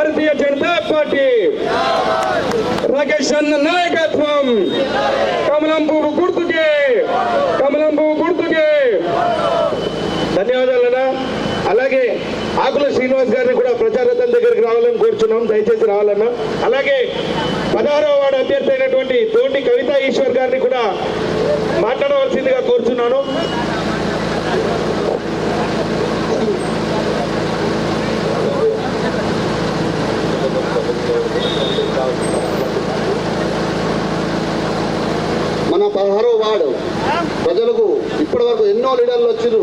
Bharatiya Janata party Rakesh అన్న నాయకత్వం కమలం పువ్వు గుర్తుకే ధన్యవాదాలన్నా. అలాగే ఆకుల శ్రీనివాస్ గారిని కూడా ప్రచారథం దగ్గరికి రావాలని కోరుచున్నాం, దయచేసి రావాలన్నా. అలాగే 16వ వార్డు అభ్యర్థి అయినటువంటి తోటి కవిత ఈశ్వర్ గారిని కూడా మాట్లాడవలసిందిగా కోరుచున్నాను. మన 16వ వార్డు ప్రజలకు ఇప్పటి వరకు ఎన్నో లీడర్లు వచ్చారు,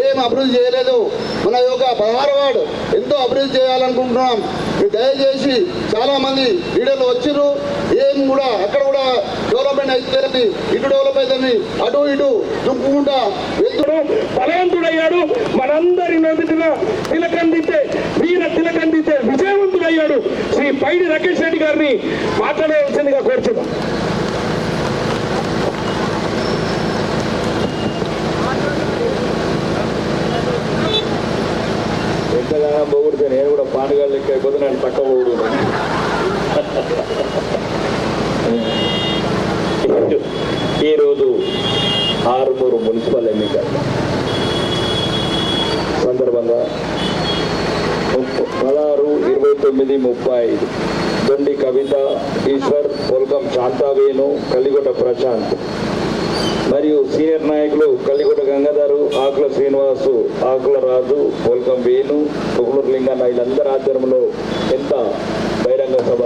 ఏం అభివృద్ధి చేయలేదు. మన యొక్క 16వ వార్డు ఎంతో అభివృద్ధి చేయాలనుకుంటున్నాం. మీరు దయచేసి చాలా మంది లీడర్లు వచ్చారు, ఏం కూడా అక్కడ కూడా డెవలప్మెంట్ అయితే ఇటు డెవలప్ అవుతుంది, అటు ఇటు దుంపుకుంటా బలవంతుడయ్యాడు. మనందరి నదుటిన తిలకందితే విజయవంతుడయ్యాడు. శ్రీ పైడి రాకేష్ రెడ్డి గారిని మాట్లాడవలసిందిగా కోరుచున్నాం. ఎంతగానో పోగొడితే నేను కూడా పానగాళ్ళు ఎక్కైపోతే నేను పక్క పోగుడు. ఈరోజు ఆరుమూరు మున్సిపల్ ఎన్నిక సందర్భంగా 16, 29, 35 దొండి కవిత ఈశ్వర్, పొల్కం శాంతావేణు, కలిగొట్ట ప్రశాంత్ మరియు సీనియర్ నాయకులు కలిగొట్ట గంగాధరు, ఆకుల శ్రీనివాసు, ఆకుల రాజు, పోల్కం వేణు, పొగులూరు లింగన్న వీళ్ళందరి ఆధ్వర్యంలో ఎంత బహిరంగ సభ,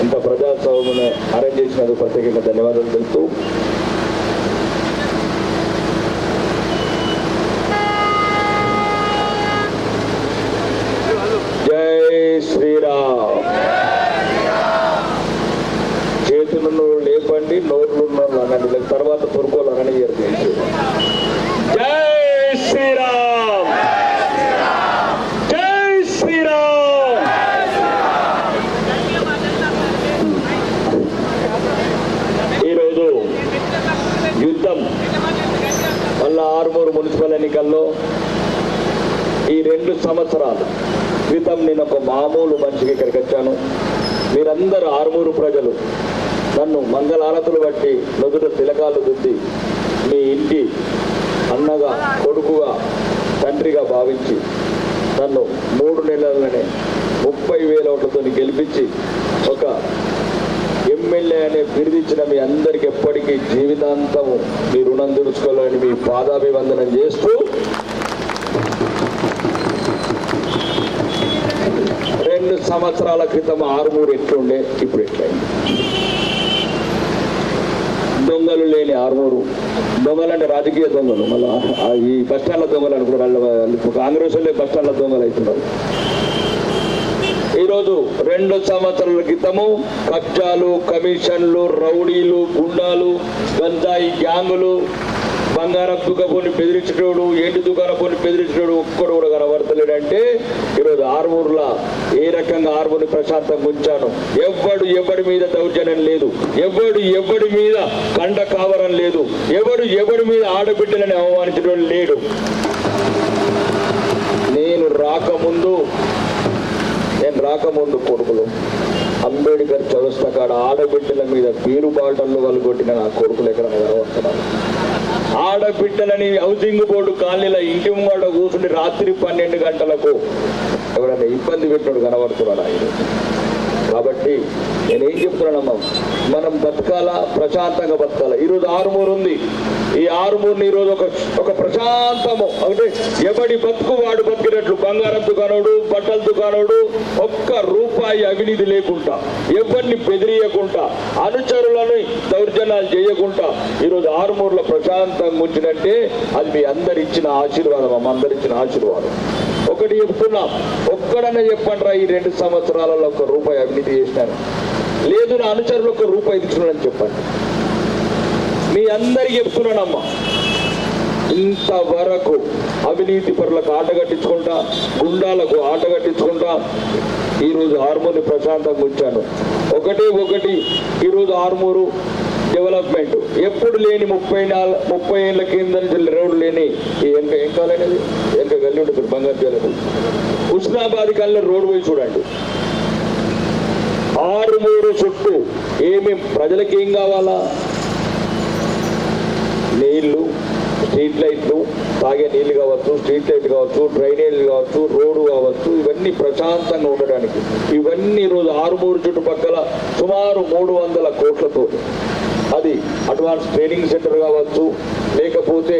ఇంత ప్రజాసభను అరేంజ్ చేసినందుకు ప్రత్యేకంగా ధన్యవాదాలు తెలుపుతూ జై శ్రీరామ్. చేతులను లేపండి, నోట్లు అనండి, తర్వాత పొరుకోవాలని జరిగింది. జై శ్రీరామ్, జై శ్రీరామ్. ఈరోజు యుద్ధం వల్ల ఆరుమూరు మున్సిపల్ ఎన్నికల్లో ఈ 2 సంవత్సరాల క్రితం నేను ఒక మామూలు మనిషికి ఇక్కడికి వచ్చాను. మీరందరూ ఆరుమూరు ప్రజలు నన్ను మంగళారతులు బట్టి నదుట తిలకాలు దిద్ది మీ ఇంటి అన్నగా, కొడుకుగా, తండ్రిగా భావించి నన్ను 3 నెలలనే 30,000 ఓట్లతో గెలిపించి ఒక ఎమ్మెల్యే అనే బిరుదిచ్చిన మీ అందరికి ఎప్పటికీ జీవితాంతము మీ రుణం తీర్చుకోవాలని మీ పాదాభివందనం చేస్తూ 2 సంవత్సరాల క్రితం ఆరుమూరు ఎట్లుండే, ఇప్పుడు ఎట్లయింది. దొంగలు లేని ఆరుమూరు. దొంగలు అంటే రాజకీయ దొంగలు, మళ్ళీ ఈ బస్టాండ్ల దొంగలు అనుకున్నారు. కాంగ్రెస్ వాళ్ళే బస్టాండ్ల దొంగలు అవుతున్నారు. ఈరోజు 2 సంవత్సరాల క్రితము కబ్జాలు, కమిషన్లు, రౌడీలు, గుండాలు, గంజాయి గ్యాంగులు, బంగారం దుకాణపోని బెదిరించేటోడు, ఏంటి దుకాణపోని బెదిరించేటోడు ఒక్కడు కూడా కనబడతలేడంటే ఈరోజు ఆరుమూరులో ఏ రకంగా ఆరుమూరిని ప్రశాంతంగా ఉంచాను. ఎవడి మీద దౌర్జన్యం లేదు, ఎవడి మీద కండ కావరం లేదు, ఎవడి మీద ఆడబిడ్డలని అవమానించడం లేడు. నేను రాకముందు కొడుకులు అంబేద్కర్ చౌరస్తా కాడ ఆడబిడ్డల మీద బీరు బాటల్లో వాళ్ళు కొట్టిన నా కొడుకులు ఎక్కడ కనబడుతున్నారు. ఆడబిడ్డలని హౌసింగ్ బోర్డు కాలనీల ఇంటి ముంగడ కూర్చుండి రాత్రి 12 గంటలకు ఎవరైనా ఇబ్బంది పెట్టినోడు కనబడుతున్నాడు ఆయన. కాబట్టి నేనేం చెప్తున్నానమ్మా, మనం బతకాలా, ప్రశాంతంగా బతకాలా. ఈరోజు ఆరుమూరు ఉంది. ఈ ఆరుమూరుని ఈరోజు ఒక ప్రశాంతము అంటే ఎవడి బతుకు వాడు బతికినట్లు, బంగారం దుకాణోడు, బట్టల దుకాణోడు, ఒక్క రూపాయి అవినీతి లేకుండా, ఎవరిని బెదిరియకుండా, అనుచరులను దౌర్జన్యాలు చేయకుండా ఈరోజు ఆరుమూరులో ప్రశాంతంగా ఉంచినట్టే అది మీ అందరిచ్చిన ఆశీర్వాదం, అమ్మ అందరిచ్చిన ఆశీర్వాదం. ఒకటి చెప్తున్నా, ఒక్కడనే చెప్పండిరా ఈ 2 సంవత్సరాలలో 1 రూపాయి అవినీతి చేసినాను లేదు, నా అనుచరులు 1 రూపాయి తీసుకున్నానని చెప్పండి. మీ అందరికి చెప్తున్నానమ్మా, ఇంతవరకు అవినీతి పరులకు ఆట కట్టించుకుంటా, గుండాలకు ఆట కట్టించుకుంటా ఈరోజు ఆరుమూరుని ప్రశాంతంగా ఉంచాను. ఒకటి ఈరోజు ఆరుమూరు డెవలప్మెంట్ ఎప్పుడు లేని 30 ఏళ్ళ కింద నుంచి రోడ్డు లేని ఏం కాలేనిది, గల్లి ఉంటుంది బంగారు జాలకు. ఉష్ణ నిజామాబాద్ కల్లా రోడ్డు పోయి చూడండి. 6-3 చుట్టూ ప్రజలకు ఏం కావాలా? నీళ్లు, స్ట్రీట్ లైట్లు, తాగే నీళ్లు కావచ్చు, స్ట్రీట్ లైట్ కావచ్చు, డ్రైనేజీలు కావచ్చు, రోడ్డు కావచ్చు, ఇవన్నీ ప్రశాంతంగా ఉండడానికి ఇవన్నీ ఈరోజు 6-3 చుట్టుపక్కల సుమారు 300 కోట్లతో అది అడ్వాన్స్ ట్రైనింగ్ సెంటర్ కావచ్చు, లేకపోతే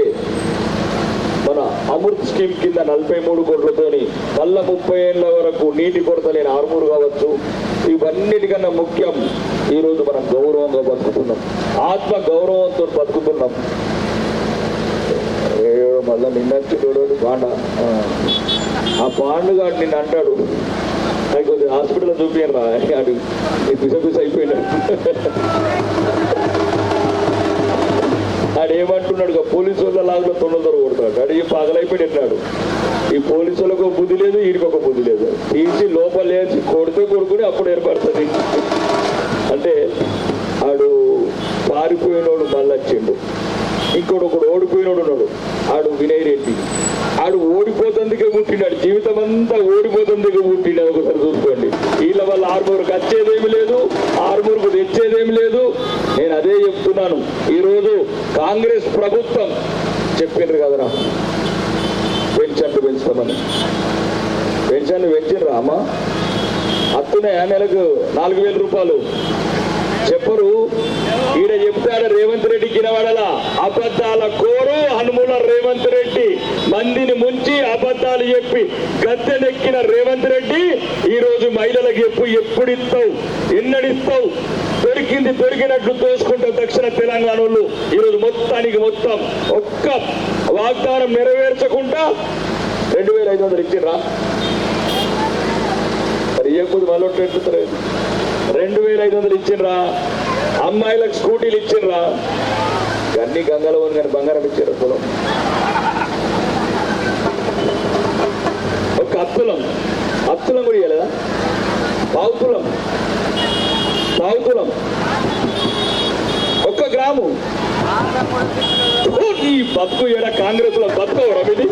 మన అమృత్ స్కీమ్ కింద 43 కోట్లతోని మళ్ళా 30 ఏళ్ళ వరకు నీటి కొరత లేని 6 కావచ్చు. ఇవన్నిటికన్నా ముఖ్యం ఈరోజు మనం గౌరవంగా బతుకుతున్నాం, ఆత్మ గౌరవంతో బతుకుతున్నాం. మళ్ళా నిన్నచ్చి చూడడు బాండ ఆ పాండుగాడు నిన్ను అంటాడు, అది కొద్దిగా హాస్పిటల్లో చూపించాను రా అడు పిసపిస అయిపోయినాడు. ఆడు ఏమంటున్నాడు, పోలీసు వాళ్ళ లాగా తొండలు కొడతాడు. అడిగి పగలైపోయినాడు. ఈ పోలీసు వాళ్ళకు ఒక బుద్ధి లేదు, వీడికి ఒక బుద్ధి లేదు. తీసి లోపల లేచి కొడుకుని అప్పుడు ఏర్పడుతుంది. అంటే ఆడు పారిపోయినోడు మళ్ళీ వచ్చిండు. ఒకడు ఓడిపోయినోడు ఉన్నాడు, ఆడు వినయ్ రెడ్డి. ఆడు ఓడిపోతుందికే పుట్టినాడు, జీవితం అంతా ఓడిపోతుందికే పుట్టినాడు. ఒకసారి చూసుకోండి. వీళ్ళ వల్ల 6 వచ్చేదేమి లేదు, 6 తెచ్చేదేమి లేదు. నేను అదే చెప్తున్నాను. ఈరోజు కాంగ్రెస్ ప్రభుత్వం చెప్పిండ్రు కదరా పెన్షన్లు పెంచుతామని. పెన్షన్లు పెంచిర్రా అమ్మా? అత్తున్నాయా నెలకు 4,000 రూపాయలు? చెప్పరు. ఈడ చెప్తాడు రేవంత్ రెడ్డి కినవాడలా అబద్ధాల కోరు హనుమూల రేవంత్ రెడ్డి. మందిని ముంచి అబద్ధాలు చెప్పి గద్దెనెక్కిన రేవంత్ రెడ్డి ఈ రోజు మహిళలకు ఎప్పుడు ఇస్తావు, ఎన్నడిస్తావు? దొరికినట్లు దోసుకుంటావు. దక్షిణ తెలంగాణ వాళ్ళు ఈరోజు మొత్తం ఒక్క వాగ్దానం నెరవేర్చకుండా 2,500 ఇచ్చిర్రా? మరి ఇవ్వకపోతే మళ్ళీ 2,500 ఇచ్చిండ్రా? అమ్మాయిలకు స్కూటీలు ఇచ్చిండ్రా? అన్ని గంగలో ఉంది కానీ బంగారం ఇచ్చారు. పొలం ఒక అత్తులం కూడా ఇవ్వలేదా? పావుతులం ఒక్క గ్రాము. ఈ బతుకు ఏడా కాంగ్రెస్ లో బతుకోవడం ఇది?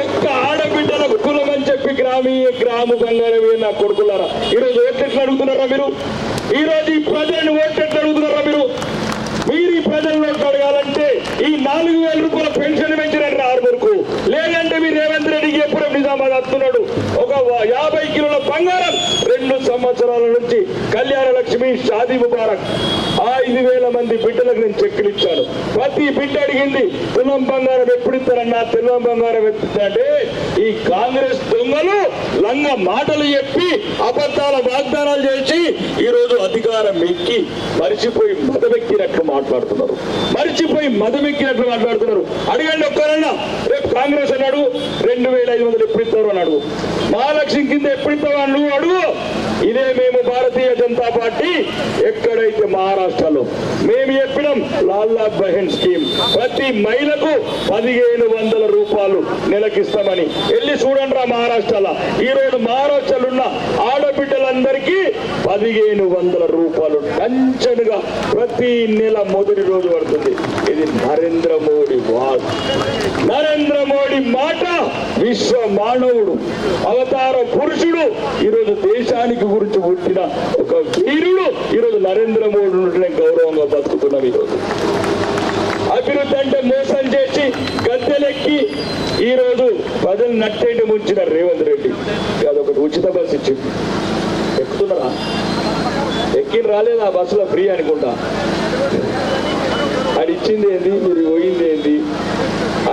ఒక్క ఆడబిడ్డలకు కులం అని చెప్పి గ్రాము బంగారం నా కొడుకున్నారా? ఈరోజు ఓట్లెట్లు అడుగుతున్నారా మీరు? ఈరోజు ఈ ప్రజలను ఓట్లెట్లు అడుగుతున్నారా మీరు? మీరు ఈ ప్రజలను అడగాలంటే ఈ 4,000 రూపాయల పెన్షన్ పెంచినట్టు 6 లేదంటే మీరు రేవంత్ రెడ్డికి ఎప్పుడు నిజామాబాద్ వస్తున్నాడు. ఒక 50 కిలోల బంగారం 2 సంవత్సరాల నుంచి కళ్యాణ లక్ష్మి, షాదీ ముబారక్ 5,000 మంది బిడ్డలకు నేను చెక్కులు ఇచ్చాను. ప్రతి బిడ్డ అడిగింది తులం బంగారం ఎప్పుడు ఇస్తారన్నా, తులం బంగారం ఎత్తుతాంటే ఈ కాంగ్రెస్ దొంగలు లంగ మాటలు చెప్పి అబద్ధాల వాగ్దానాలు చేసి ఈ రోజు అధికారం ఎక్కి మరిచిపోయి మదమెక్కినట్లు మాట్లాడుతున్నారు. అడగండి ఒక్కరైనా. రేపు కాంగ్రెస్ అన్నాడు 2,500 ఎప్పుడు ఇస్తారు అన్నాడు. మహాలక్ష్మి కింద ఎప్పుడు ఇస్తావు అని నువ్వు అడుగు. ఇదే మేము భారతీయ జనతా పార్టీ ఎక్కడైతే మహారాష్ట్రలో మేము చెప్పినాం లాల్లా బహెన్ స్కీమ్ ప్రతి మహిళకు 1,500 రూపాయలు నెలకిస్తామని. వెళ్ళి చూడండి రా మహారాష్ట్రలో. ఈ రోజు మహారాష్ట్రలో ఉన్న ఆడబిడ్డలందరికీ 1,500 రూపాయలు టంచనుగా ప్రతి నెల మొదటి రోజు పడుతుంది. ఇది నరేంద్ర మోడీ వాక్, నరేంద్ర మోడీ మాట. విశ్వ మానవుడు, అవతార పురుషుడు, ఈరోజు దేశానికి గురించి పుట్టిన ఒక వీరుడు ఈరోజు నరేంద్ర మోడీ ఉంటే గౌరవంగా బతుకుతున్నాం. ఈరోజు అభివృద్ధి అంటే మోసం చేసి గద్దెలెక్కి ఈరోజు ప్రజలు నట్టేంటి ముంచిన రేవంత్ రెడ్డి అదొకటి ఉచిత బస్సు ఇచ్చింది. ఎక్కుతున్నారా? ఎక్కిన రాలేదా బస్సులో ఫ్రీ అనుకుంటా? ఆడు ఇచ్చింది ఏంది, మీరు పోయింది ఏంది?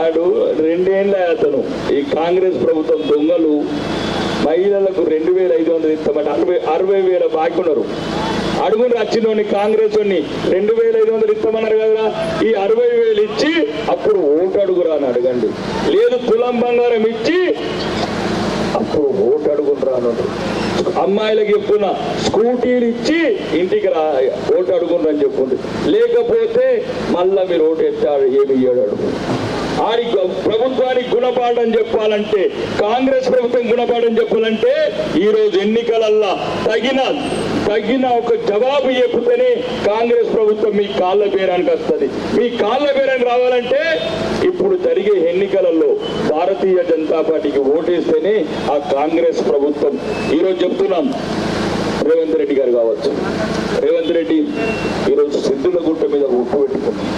ఆడు 2 ఏళ్ళ అతను ఈ కాంగ్రెస్ ప్రభుత్వం దొంగలు మహిళలకు 2,500 ఇస్తామంటే 60,000 బాకీ ఉన్నారు. అడుగుని వచ్చినోని కాంగ్రెస్ 2,500 ఇస్తామన్నారు కదా. ఈ 60,000 ఇచ్చి అప్పుడు ఓటు అడుగురా అని అడగండి. లేదు తులం బంగారం ఇచ్చి అప్పుడు ఓటు అడుగురా అన్నాడు. అమ్మాయిలకు చెప్తున్నా స్కూటీలు ఇచ్చి ఇంటికి ఓటు అడుగుండ్రు అని చెప్పుంది. లేకపోతే మళ్ళా మీరు ఓటు ఎత్తాడు ఏమి ఇయ్యాడు. ఆడి ప్రభుత్వానికి గుణపాఠం చెప్పాలంటే, కాంగ్రెస్ ప్రభుత్వం గుణపాఠం చెప్పాలంటే ఈరోజు ఎన్నికలల్లా తగిన తగిన ఒక జవాబు చెప్తేనే కాంగ్రెస్ ప్రభుత్వం మీ కాళ్ళ బేరానికి వస్తుంది. మీ కాళ్ళ బేరానికి రావాలంటే ఇప్పుడు జరిగే ఎన్నికలలో భారతీయ జనతా పార్టీకి ఓటేస్తేనే ఆ కాంగ్రెస్ ప్రభుత్వం. ఈరోజు చెప్తున్నాం, రేవంత్ రెడ్డి గారు కావచ్చు, రేవంత్ రెడ్డి ఈరోజు సిద్ధుల గుట్ట మీద ఒట్టు పెట్టుకున్నాం.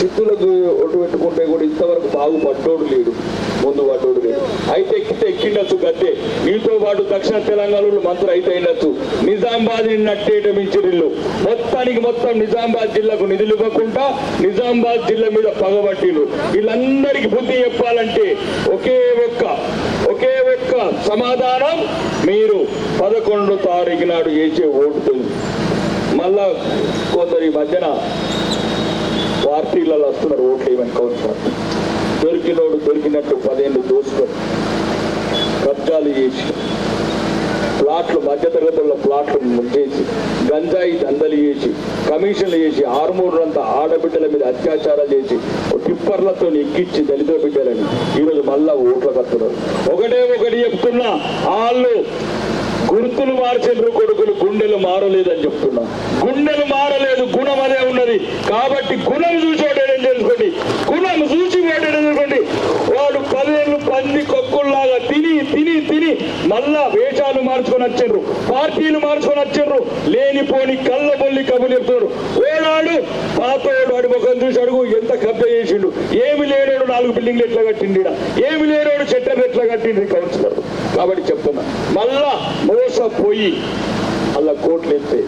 సిద్ధులకు ఒట్టు పెట్టుకుంటే కూడా ఇంతవరకు బాగుపడ్డోడు లేడు, ముందు పడ్డోడు లేడు. అయితే ఎక్కిండొచ్చు గద్దె, వీటితో పాటు దక్షిణ తెలంగాణలో మంత్రులు అయితే అయినచ్చు. నిజామాబాద్ నట్టేట మించిరిల్లు మొత్తానికి మొత్తం నిజామాబాద్ జిల్లాకు నిధులు ఇవ్వకుండా నిజామాబాద్ జిల్లా మీద పగబట్టిలు. వీళ్ళందరికీ బుద్ధి చెప్పాలంటే ఒకే ఒక్క సమాధానం, మీరు 11వ తారీఖు నాడు వేసే ఓటు. మళ్ళా కొందరు ఈ మధ్యన పార్టీలలో వస్తున్నారు ఓట్లు ఏమని కౌన్సిలర్ దొరికినోడు దొరికినట్టు 10 ఏళ్ళు దోసుకొని కబ్జాలు చేసి ప్లాట్లు, మధ్యతరగతుల ప్లాట్లు ముంచేసి గంజాయి దందలు చేసి కమిషన్లు చేసి ఆర్మూరంతా ఆడబిడ్డల మీద అత్యాచారాలు చేసి టిప్పర్లతో ఎక్కించి దళిత బిడ్డలని ఈరోజు మళ్ళా ఓట్లకు వస్తున్నారు. ఒకటి చెప్తున్నా, వాళ్ళు గుర్తులు మార్చిండ్రు, కొడుకులు గుండెలు మారలేదని చెప్తున్నా. గుండెలు మారలేదు, గుణం అదే ఉన్నది. కాబట్టి గుణం చూసి ఓటేయడం తెలుసుకోండి, గుణం చూసి ఓటేయడం తెలుసుకోండి. వాడు 10 ఏళ్ళు పంది కొక్కుల్లాగా తిని మళ్ళా వేషాలు మార్చుకొని వచ్చిండ్రు, పార్టీలు మార్చుకొని వచ్చిండ్రు, లేనిపోని కళ్ళబొల్లి కబులు చెప్తున్నారు. ఓనాడు పాతోడు వాడి ముఖం చూసి అడుగు ఎంత కబ్జా చేసిండు. ఏమి లేనోడు 4 బిల్డింగ్లు ఎట్లా కట్టిండి, ఏమి లేనోడు చెట్టర్లు ఎట్లా కట్టింది కౌన్సిలర్. కాబట్టి చెప్తున్నా, మళ్ళా మోసపోయి అలా కోట్లు ఎత్తే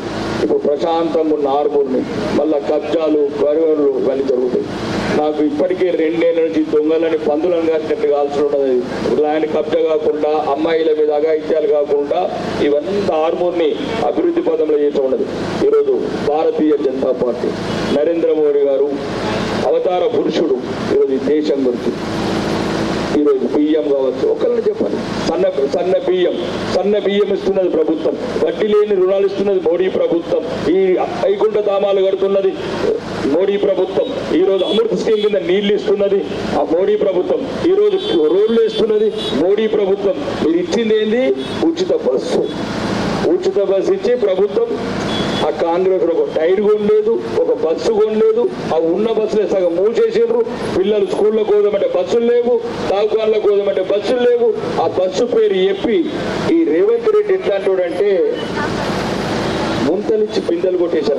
ఇప్పుడు ప్రశాంతంగా ఉన్న ఆర్మూర్ని మళ్ళా కబ్జాలు గరువులు ఇవన్నీ జరుగుతాయి. నాకు ఇప్పటికే 2 ఏళ్ళ నుంచి దొంగలని పందులను కాసినట్టు కాల్సి ఉన్నది. ఆయన కబ్జా కాకుండా, అమ్మాయిల మీద అఘాయిత్యాలు కాకుండా ఇవన్నీ ఆర్మూర్ని అభివృద్ధి పదంలో చేసి ఉన్నది. ఈరోజు భారతీయ జనతా పార్టీ నరేంద్ర మోడీ గారు అవతార పురుషుడు. ఈరోజు ఈ దేశం గురించి ఈరోజు బియ్యం కావచ్చు, ఒకళ్ళని చెప్పండి, సన్న బియ్యం ఇస్తున్నది ప్రభుత్వం, వడ్డీ లేని రుణాలు ఇస్తున్నది మోడీ ప్రభుత్వం, ఈ వైకుంఠ ధామాలు కడుతున్నది మోడీ ప్రభుత్వం, ఈరోజు అమృత్ స్కీమ్ కింద నీళ్లు ఇస్తున్నది ఆ మోడీ ప్రభుత్వం, ఈరోజు రోడ్లు ఇస్తున్నది మోడీ ప్రభుత్వం. మీరు ఇచ్చింది ఏంది? ఉచిత బస్సు ఇచ్చి ప్రభుత్వం ఆ కాంగ్రెస్ ఒక టైర్ కొనలేదు, ఒక బస్సు కొనలేదు. ఆ ఉన్న బస్సులే సగం మూసేసిండ్రు. పిల్లలు స్కూల్లో కోదామంటే బస్సులు లేవు, తాగుకాళ్ళకు కోదామంటే బస్సులు లేవు. ఆ బస్సు పేరు చెప్పి ఈ రేవంత్ రెడ్డి ఎట్లా అంటాడంటే ముంతలిచ్చి పిందెలు కొట్టేసి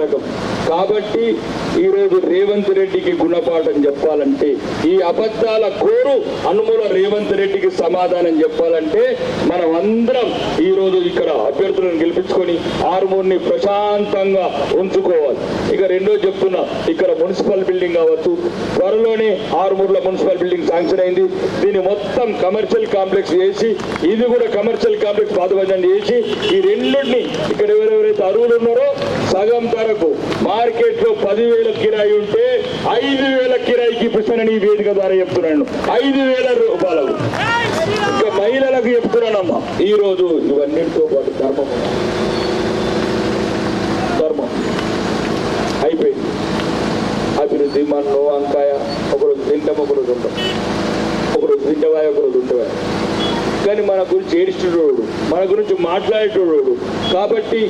రకం. కాబట్టి ఈరోజు రేవంత్ రెడ్డికి గుణపాఠం చెప్పాలంటే, ఈ అబద్ధాల కోరు అనుమూల రేవంత్ రెడ్డికి సమాధానం చెప్పాలంటే మనం అందరం ఈరోజు ఇక్కడ అభ్యర్థులను గెలిపించుకొని ఆర్మూర్ని ప్రశాంతంగా ఉంచుకోవాలి. ఇక రెండో చెప్తున్నా, ఇక్కడ మున్సిపల్ బిల్డింగ్ కావచ్చు, త్వరలోనే ఆర్మూర్లో మున్సిపల్ బిల్డింగ్ శాంక్షన్ అయింది. దీన్ని మొత్తం కమర్షియల్ కాంప్లెక్స్ చేసి, ఇది కూడా కమర్షియల్ కాంప్లెక్స్ పాతబజాన్ని చేసి, ఈ రెండుని ఇక్కడ ఎవరెవరైతే అరువులు ఉన్నారో సగం ధరకు మార్కెట్ లో 10,000 కిరాయి ఉంటే 5,000 కిరాయికి ఇప్పిస్తానని ఈ వేదిక ద్వారా చెప్తున్నాను. 5,000 రూపాయలకు. ఇంకా మహిళలకు చెప్తున్నానమ్మా, ఈ రోజు ఇవన్నిటితో పాటు ధర్మం అయిపోయింది. అభివృద్ధి మన్ను వంకాయ, ఒకరోజు తింటాం, ఒకరోజు ఉంటాం, ఒకరోజు తింటవా, ఒకరోజు ఉంటవా. కానీ మన గురించి ఏడిచేటోడు, మన గురించి మాట్లాడేటోడు. కాబట్టి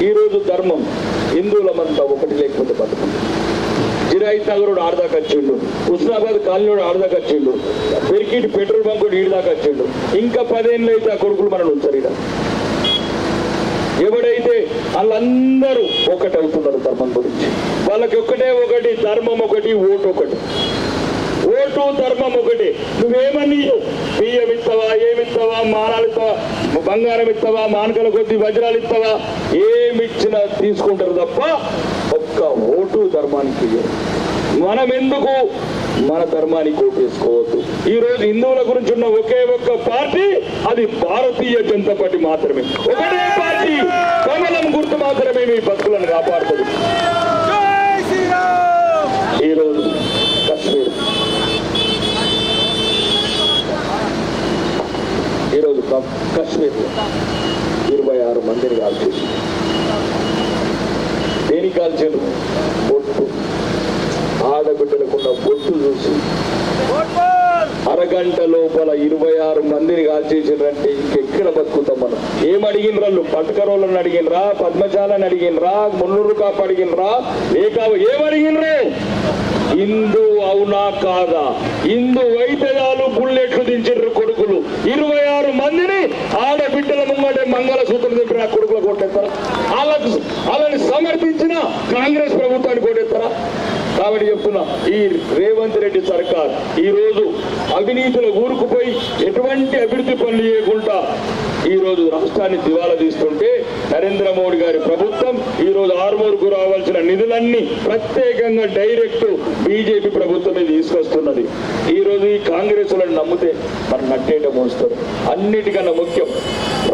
ఈరోజు ధర్మం, హిందువులమంతా ఒకటి లేకపోతే బతుకుంది. జిరాయిత్ నగరుడు ఆడదాకా వచ్చిండు, హుస్నాబాద్ కాలనీడు ఆడదాకా వచ్చిండు, పెరికిటి పెట్రోల్ బంక్ కూడా ఈడదాకా వచ్చిండు. ఇంకా 10 ఏళ్ళు అయితే ఆ కొడుకులు మనల్ని ఉంచారు. ఇక్కడ ఎవడైతే వాళ్ళందరూ ఒకటి అవుతున్నారు ధర్మం గురించి. వాళ్ళకి ఒకటి ధర్మం, ఒకటి ఓటు, ఒకటి ఓటు ధర్మం ఒకటి. నువ్వేమని బియ్యం ఇస్తావా, ఏమిస్తావా, మానాలు ఇస్తావా, బంగారం ఇస్తావా, మానకల కొద్ది వజ్రాలు ఇస్తావా, ఏమిచ్చినా తీసుకుంటారు తప్ప ఒక్క ఓటు ధర్మానికి. మనం ఎందుకు మన ధర్మానికి ఓటు వేసుకోవద్దు. ఈ రోజు హిందువుల గురించి ఉన్న ఒకే ఒక్క పార్టీ, అది భారతీయ జనతా పార్టీ మాత్రమే. ఒకటే పార్టీ, కమలం గుర్తు మాత్రమే మీ బతుకులను కాపాడుతుంది. ఈరోజు కశ్మీర్, కశ్మీర్లో 26 మందిని కాల్చేసి, దేనికి కాల్చారు? బొట్టు, ఆడబిడ్డలకున్న బొట్టు చూసి అరగంట లోపల 26 మందిని కాల్చేసారంటే ఇంకెక్కడ బతుకుతాం మనం? ఏమడిగిన వాళ్ళు? పట్టుకరోళ్ళని అడిగినరా? పద్మశాలని అడిగినరా? మున్నూరు కాపు అడిగినరా? ఏమడిగినరు? హిందూ అవునా కాదా? హిందూ వైద్యాలు బుల్లెట్లు దించారు కొడుకులు. 26 మందిని ఆడబిడ్డల ముంగటే మంగళసూత్రం దింపిన కొడుకులు కొట్టేస్తారా? వాళ్ళని సమర్థించిన కాంగ్రెస్ ప్రభుత్వాన్ని కొట్టేస్తారా? కాబట్టి చెప్తున్నా, ఈ రేవంత్ రెడ్డి సర్కార్ ఈ రోజు అవినీతిలో ఊరుకుపోయి ఎటువంటి అభివృద్ధి పనులు చేయకుండా ఈ రోజు రాష్ట్రాన్ని దివాలా తీస్తుంటే నరేంద్ర మోడీ గారి ప్రభుత్వం ఈ రోజు ఆర్మూర్కు రావాల్సిన నిధులన్నీ ప్రత్యేకంగా డైరెక్ట్ బీజేపీ ప్రభుత్వమే తీసుకొస్తున్నది. ఈ రోజు ఈ కాంగ్రెస్ వాళ్ళని నమ్మితే మనం నట్టేట మోస్తారు. అన్నిటికన్నా ముఖ్యం,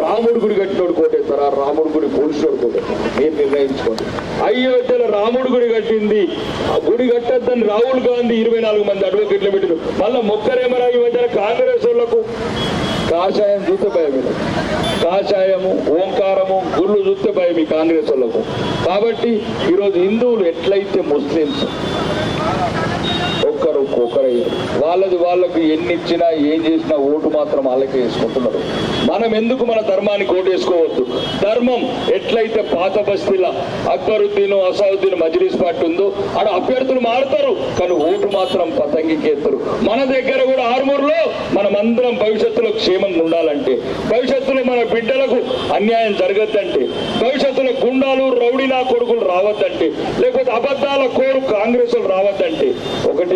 రాముడి గుడి కట్టినోడు కోటేస్తారా? రాముడి గుడి పోలీసుడు కోటేస్తారా? మీరు నిర్ణయించుకోండి. అయోధ్యలో రాముడి గుడి కట్టింది, ఆ గుడి కట్టద్దని రాహుల్ గాంధీ 24 మంది అడ్వకేట్లు పెట్టారు. మళ్ళీ మొక్కరేమరా ఈ మధ్యన కాంగ్రెస్ వాళ్లకు కాషాయం చూస్తే భయం, కాషాయము ఓంకారము గుళ్ళు చూస్తే భయం ఈ కాంగ్రెస్ వాళ్లకు. కాబట్టి ఈరోజు హిందువులు ఎట్లయితే ముస్లిమ్స్ ఒక్కరయ్యారు, వాళ్ళకు ఎన్ని ఇచ్చినా ఏం చేసినా ఓటు మాత్రం వాళ్ళకే వేసుకుంటున్నారు. మనం ఎందుకు మన ధర్మానికి ఓటు వేసుకోవద్దు? ధర్మం ఎట్లయితే పాత బస్తీల అక్బరుద్దీన్ అసౌద్దీన్ మజ్లిస్ పార్టీ ఉందో ఆడ అభ్యర్థులు మారుతారు, కానీ ఓటు మాత్రం పతంగికేస్తారు. మన దగ్గర కూడా ఆర్మూర్లో మనమందరం భవిష్యత్తులో క్షేమంగా ఉండాలంటే, భవిష్యత్తులో మన బిడ్డలకు అన్యాయం జరగద్దంటే, భవిష్యత్తులో గుండాలు రౌడీనా కొడుకులు రావద్దంటే, లేకపోతే అబద్ధాల కోరు కాంగ్రెస్ రావద్దంటే ఒకటి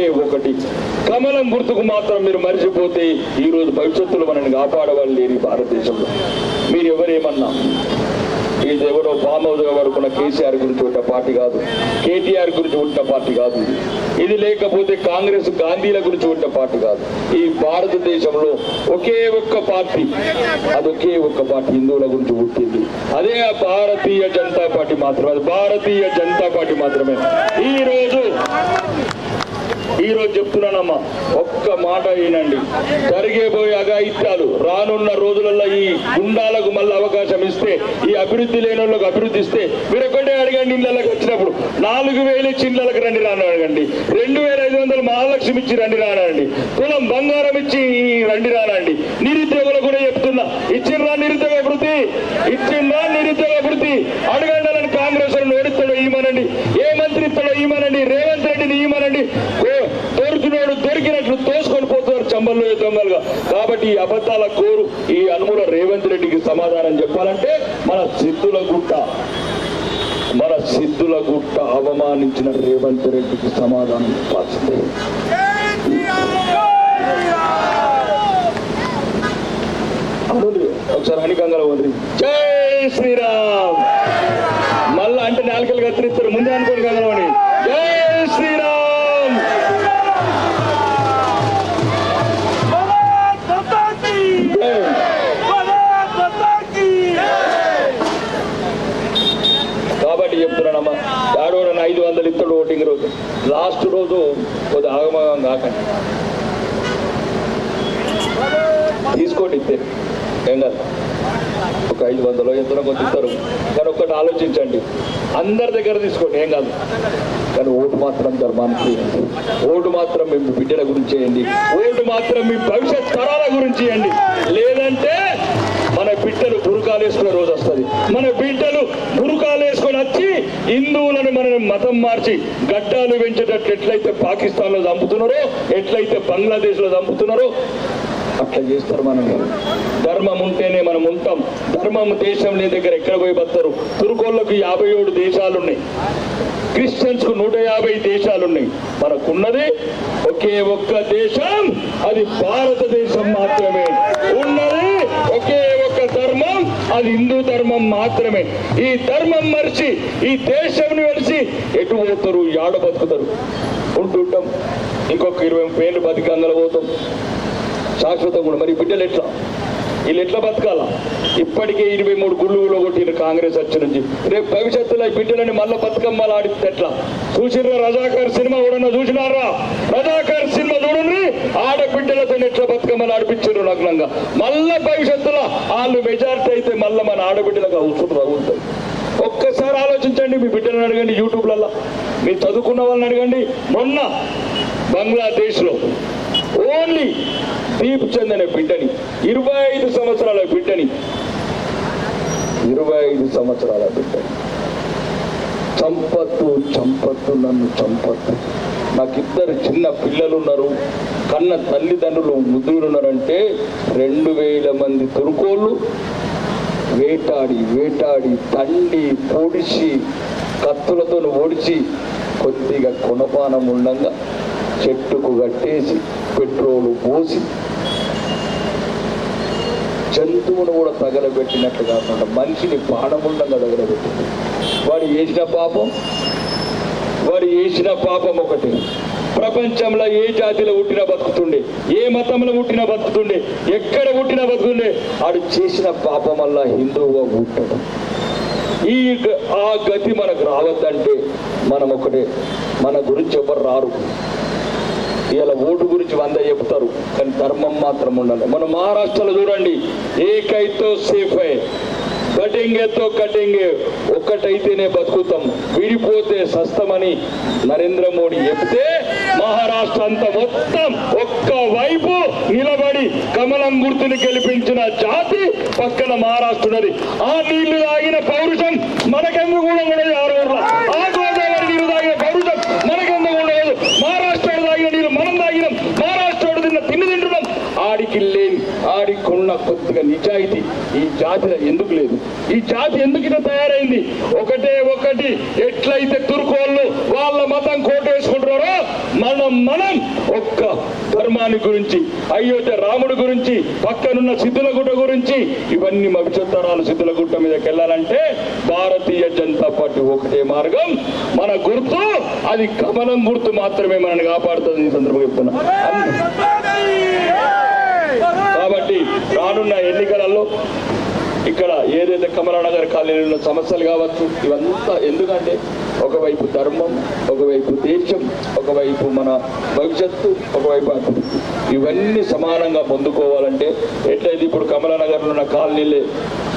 కమలం గుర్తుకు మాత్రం మీరు మరిచిపోతే ఈ రోజు భవిష్యత్తులో మనల్ని కాపాడవాళ్ళు లేని భారతదేశంలో. మీరు ఎవరేమన్నా ఇది ఎవరో ఫామ్ హౌస్ గా పడుకున్న కేసీఆర్ గురించి ఉన్న పార్టీ కాదు, కేటీఆర్ గురించి ఉన్న పార్టీ కాదు ఇది. లేకపోతే కాంగ్రెస్ గాంధీల గురించి ఉన్న పార్టీ కాదు. ఈ భారతదేశంలో ఒకే ఒక్క పార్టీ, అది ఒకే ఒక్క పార్టీ హిందువుల గురించి పుట్టింది, అదే భారతీయ జనతా పార్టీ మాత్రమే. అది భారతీయ జనతా పార్టీ మాత్రమే. ఈ రోజు చెప్తున్నానమ్మా, ఒక్క మాట వినండి. జరిగేబోయే అఘాయిత్యాలు రానున్న రోజులలో ఈ గుండాలకు మళ్ళీ అవకాశం ఇస్తే, ఈ అభివృద్ధి లేని వాళ్ళకు అభివృద్ధి ఇస్తే, మీరు ఒకటే అడగండి. ఇళ్ళకి వచ్చినప్పుడు 4000 ఇచ్చి ఇళ్ళకి రండి రాను అడగండి, 2500 మహాలక్ష్మి ఇచ్చి రండి రానండి, కులం బంగారం ఇచ్చి రండి రానండి. నిరుద్యోగులు కూడా చెప్తున్నా, ఇచ్చిండ్రా నిరుద్యోగ వృత్తి, ఇచ్చిండ్రా నిరుద్యోగ వృత్తి అడగండి. అని కాంగ్రెస్ ఓడిస్తాడో ఇవ్వనండి, ఏ మంత్రి ఇస్తాడో ఇవ్వనండి, రేవంత్ రెడ్డిని ఇవ్వనండి. దొరికినోడు దొరికినట్లు తోసుకొని పోతున్నారు చంబల్లో దొంగలుగా. కాబట్టి ఈ అబద్ధాల కోరు ఈ అనుమూల రేవంత్ రెడ్డికి సమాధానం చెప్పాలంటే మన సిద్ధుల గుట్ట అవమానించిన రేవంత్ రెడ్డికి సమాధానం చెప్పాల్సిందే. ఒకసారి హనికంగా ఉంది జై శ్రీరామ్. మళ్ళా అంటే నాలుకలు కత్తిరిస్తారు, ముందే అనుకోని కంగలమని జై శ్రీరామ్. కాబట్టి చెప్తున్నానమ్మా, 500 ఇస్తాడు ఓటింగ్ రోజు. లాస్ట్ రోజు కొద్ది ఆగమగం కాకండి, తీసుకోండి, ఇస్తే ఏం కాదు. ఒక 500 ఎంతలో కొంత ఇస్తారు, కానీ ఒక్కటి ఆలోచించండి, అందరి దగ్గర తీసుకోండి, ఏం కాదు. కానీ ఓటు మాత్రం ధర్మానికి చేయండి, ఓటు మాత్రం మీ బిడ్డల గురించి చేయండి, ఓటు మాత్రం మీ భవిష్యత్ తరాల గురించి చేయండి. లేదంటే మన బిడ్డలు బురకాలు వేసుకునే రోజు వస్తుంది. మన బిడ్డలు బురకాలు వేసుకొని వచ్చి హిందువులను మన మతం మార్చి గడ్డాలు పెంచేటట్లు ఎట్లయితే పాకిస్తాన్లో చంపుతున్నారో, ఎట్లయితే బంగ్లాదేశ్లో చంపుతున్నారో అట్లా చేస్తారు. మనం ధర్మం ఉంటేనే మనం ఉంటాం. ధర్మం దేశం లేని దగ్గర ఎక్కడ పోయి బతారు? తుర్కోళ్లకు 57 దేశాలున్నాయి, క్రిస్టియన్స్ కు 150 దేశాలున్నాయి. మనకున్నది ఒకే ఒక్క దేశం, అది భారతదేశం మాత్రమే. ఉన్నది ఒకే ఒక్క ధర్మం, అది హిందూ ధర్మం మాత్రమే. ఈ ధర్మం మరిచి ఈ దేశం కలిసి ఎటు పోతారు? యాడ బతుకుతారు? ఉంటుంటాం, ఇంకొక 20 ఏళ్ళు బతికి అందులో పోతాం శాశ్వతం కూడా. మరి బిడ్డలు ఎట్లా? వీళ్ళు ఎట్లా బతకాలా? ఇప్పటికే 23 గుళ్ళు కొట్టిన కాంగ్రెస్ వచ్చి నుంచి. రేపు భవిష్యత్తులో ఈ బిడ్డలని మళ్ళీ బతుకమ్మలు ఆడితే ఎట్లా? చూసిర్రా రజాకర్ సినిమా కూడా చూసినారా? రజాకర్ సినిమా చూడండి, ఆడబిడ్డలతో ఎట్లా బతుకమ్మలు ఆడిపించారు నగ్నంగా. మళ్ళా భవిష్యత్తులో వాళ్ళు మెజారిటీ అయితే మళ్ళీ మన ఆడబిడ్డలకు అవసరం రాగుతాయి. ఒక్కసారి ఆలోచించండి, మీ బిడ్డలను అడగండి, యూట్యూబ్లలో మీరు చదువుకున్న వాళ్ళని అడగండి. మొన్న బంగ్లాదేశ్లో ఓన్లీ దీప్ చంద్ అనే బిడ్డని 25 సంవత్సరాల బిడ్డని 25 సంవత్సరాల బిడ్డని చంపద్దు నన్ను చంపద్దు. నాకిద్దరు చిన్న పిల్లలు ఉన్నారు, కన్న తల్లిదండ్రులు ముద్దులు ఉన్నారంటే 2000 మంది తురుకోళ్ళు వేటాడి తండి పొడిచి కత్తులతో ఓడిచి కొద్దిగా కొనపానం ఉండగా చెట్టుకు కట్టేసి పెట్రోలు పోసి జంతువును కూడా తగలబెట్టినట్లు కాకుండా మనిషిని బాణముండంగా తగలబెట్టింది. వాడు చేసిన పాపం ఒకటి. ప్రపంచంలో ఏ జాతిలో పుట్టినా బతుకుతుండే, ఏ మతంలో పుట్టినా బతుకుతుండే, ఎక్కడ పుట్టినా బతుకుతుండే, ఆడు చేసిన పాపం వల్ల హిందువుగా పుట్టడం. ఆ గతి మనకు రావద్దంటే మనం ఒకటే, మన గురించి ఎవరు రారు. ఇలా ఓటు గురించి 100 చెప్తారు, కానీ ధర్మం మాత్రం ఉండాలి. మన మహారాష్ట్రలో చూడండి, ఏకైతో సేఫ్ కటింగే ఒక్కటైతేనే బతుకుతాం, విడిపోతే సస్తమని నరేంద్ర మోడీ చెప్తే మహారాష్ట్ర అంతా మొత్తం ఒక్క వైపు నిలబడి కమలం గుర్తుని గెలిపించిన జాతి పక్కన మహారాష్ట్ర ఉన్నది. ఆ నీళ్లు తాగిన పౌరుషం మనకెందుకు కూడా ఉండదు. ఆ గోదావరి నీళ్లు తాగిన పౌరుషం మనకెందుకు ఉండదు. మహారాష్ట్ర తాగిన నీళ్ళు మనం తాగినాం, మహారాష్ట్ర తిండి తింటున్నాం. ఆడికున్న కొద్దిగా నిజాయితీ ఈ జాతిలో ఎందుకు లేదు? ఈ జాతి ఎందుకు ఇలా తయారైంది? ఒకటి ఎట్లయితే తుర్కోళ్ళు వాళ్ళ మతం కోటేసుకుంటున్నారో మనం ఒక్క ధర్మాన్ని గురించి, అయోధ్య రాముడి గురించి, పక్కనున్న సిద్ధులగుట్ట గురించి, ఇవన్నీ భవిష్యత్తరాలు సిద్ధులగుట్ట మీదకి వెళ్ళాలంటే భారతీయ జనతా పార్టీ ఒకటే మార్గం. మన గుర్తు అది కమలం గుర్తు మాత్రమే మనల్ని కాపాడుతుంది. ఈ సందర్భంగా చెప్తున్నా. కాబట్టి రానున్న ఎన్నికలలో ఇక్కడ ఏదైతే కమలానగర్ కాలనీలో ఉన్న సమస్యలు కావచ్చు, ఇవంతా ఎందుకంటే ఒకవైపు ధర్మం, ఒకవైపు దేశం, ఒకవైపు మన భవిష్యత్తు, ఒకవైపు అభివృద్ధి, ఇవన్నీ సమానంగా పొందుకోవాలంటే ఎట్లయితే ఇప్పుడు కమలానగర్లో ఉన్న కాలనీలే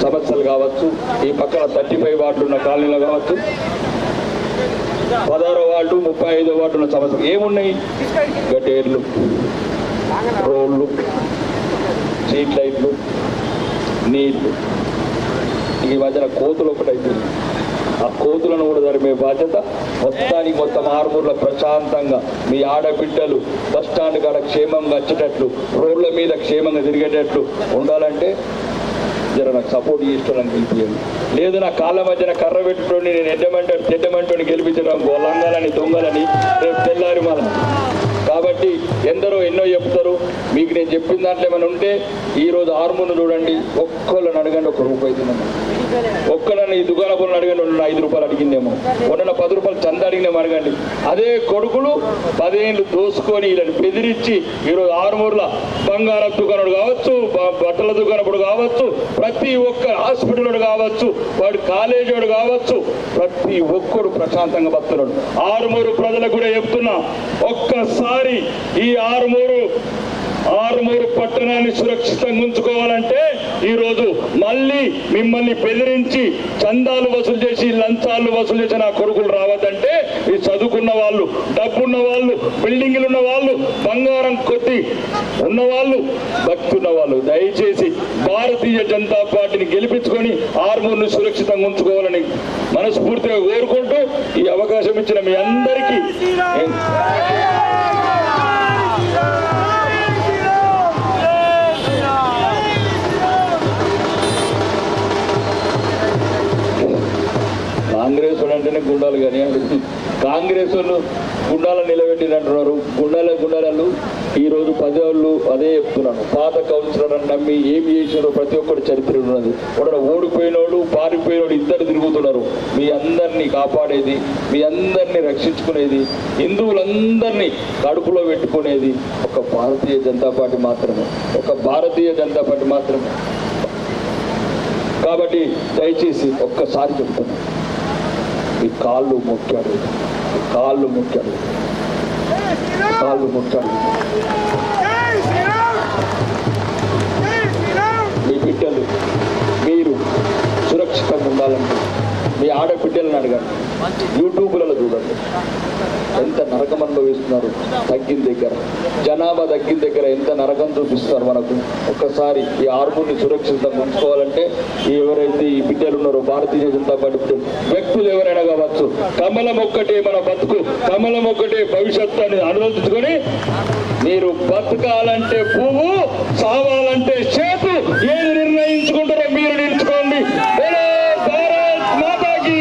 సమస్యలు కావచ్చు, ఈ పక్కన 35 వార్డులు ఉన్న కాలనీలు కావచ్చు, 16వ వార్డు 35వ వార్డు ఉన్న సమస్యలు ఏమున్నాయి? గటేర్లు, రోడ్లు, స్ట్రీట్ లైట్లు, నీళ్లు. ఈ మధ్యన కోతులు ఒకటైతే ఆ కోతులను కూడా జరిపే బాధ్యత మొత్తం ఆర్మూర్లో ప్రశాంతంగా మీ ఆడబిడ్డలు బస్టాండ్ కాడ క్షేమంగా వచ్చేటట్లు, రోడ్ల మీద క్షేమంగా తిరిగేటట్లు ఉండాలంటే జర నాకు సపోర్ట్ చేస్తానని గెలిపియండి. లేదు నా కాళ్ళ మధ్యన కర్ర పెట్టుకొని నేను ఎడ్డమంటోని గెలిపించడం లంగాలని దొంగలని రేపు తెల్లారి మనం. కాబట్టి ఎందరో ఎన్నో చెప్తారు. మీకు నేను చెప్పిన దాంట్లో ఏమైనా ఉంటే ఈరోజు ఆర్మూర్ను చూడండి, ఒక్కళ్ళని అడగండి, ₹1 తిన్నాము. ఒక్కళ్ళని ఈ దుకాణపులను అడగండి, ₹5 అడిగిందేమో, ఉన్న ₹10 చంద అడిగినాము అడగండి. అదే కొడుకులు 10 ఏళ్ళు దోసుకొని వీళ్ళని బెదిరించి ఈరోజు ఆర్మూర్లో బంగారం దుకాణుడు కావచ్చు, బట్టల దుకాణపుడు కావచ్చు, ప్రతి ఒక్క హాస్పిటల్ కావచ్చు, వాడు కాలేజీ వాడు కావచ్చు, ప్రతి ఒక్కడు ప్రశాంతంగా బతున్నాడు. ఆర్మూరు ప్రజలకు కూడా చెప్తున్నా, ఒక్కసారి ఈ ఆర్మూరు పట్టణాన్ని సురక్షితంగా ఉంచుకోవాలంటే ఈరోజు మళ్ళీ మిమ్మల్ని బెదిరించి చందాలు వసూలు చేసి లంచాలు వసూలు చేసి నా కొడుకులు రావద్దంటే ఈ చదువుకున్న వాళ్ళు, డబ్బున్న వాళ్ళు, బిల్డింగ్లు ఉన్న వాళ్ళు, బంగారం కొద్ది ఉన్నవాళ్ళు, భక్తి ఉన్న వాళ్ళు దయచేసి భారతీయ జనతా పార్టీని గెలిపించుకొని ఆర్మూర్ను సురక్షితంగా ఉంచుకోవాలని మనస్ఫూర్తిగా కోరుకుంటూ ఈ అవకాశం ఇచ్చిన మీ అందరికీ కాంగ్రెస్ అంటేనే గుండాలు కానీ కాంగ్రెస్ వాళ్ళు గుండాలను నిలబెట్టినంటున్నారు. గుండాలు ఈరోజు 10 ఏళ్ళు అదే చెప్తున్నాను. పాత కౌన్సిలర్లను నమ్మి ఏమి చేసినారో ప్రతి ఒక్కటి చరిత్ర ఉన్నది. ఒకడు ఓడిపోయినోడు, పారిపోయినోడు ఇద్దరు తిరుగుతున్నారు. మీ అందరినీ కాపాడేది, మీ అందరినీ రక్షించుకునేది, హిందువులందరినీ కడుపులో పెట్టుకునేది ఒక భారతీయ జనతా పార్టీ మాత్రమే, ఒక భారతీయ జనతా పార్టీ మాత్రమే. కాబట్టి దయచేసి ఒక్కసారి చెప్తున్నాను, ఈ కాళ్ళు ముఖ్యాలు, మీ బిడ్డలు మీరు సురక్షితంగా ఉండాలంటే మీ ఆడబిడ్డలను అడగండి, యూట్యూబ్లలో చూడండి ఎంత నరకం అనుభవిస్తున్నారు. చేస్తున్నారు. తగ్గిన దగ్గర జనాభా తగ్గిన దగ్గర ఎంత నరకం చూపిస్తారు మనకు. ఒక్కసారి ఈ ఆర్మూర్ని సురక్షితంగా ఉంచుకోవాలంటే ఎవరైతే ఈ బిడ్డలు ఉన్నారో భారతీయ జనతా పార్టీ బిడ్డలు, వ్యక్తులు ఎవరైనా కావచ్చు, కమలం ఒక్కటే మన బతుకు, కమలం ఒక్కటే భవిష్యత్తు అని అనుమతించుకొని మీరు బతకాలంటే పువ్వు, సావాలంటే చేతు, ఏది నిర్ణయించుకుంటారో మీరు నిలుచుకోండి. భారత్ మాతాకి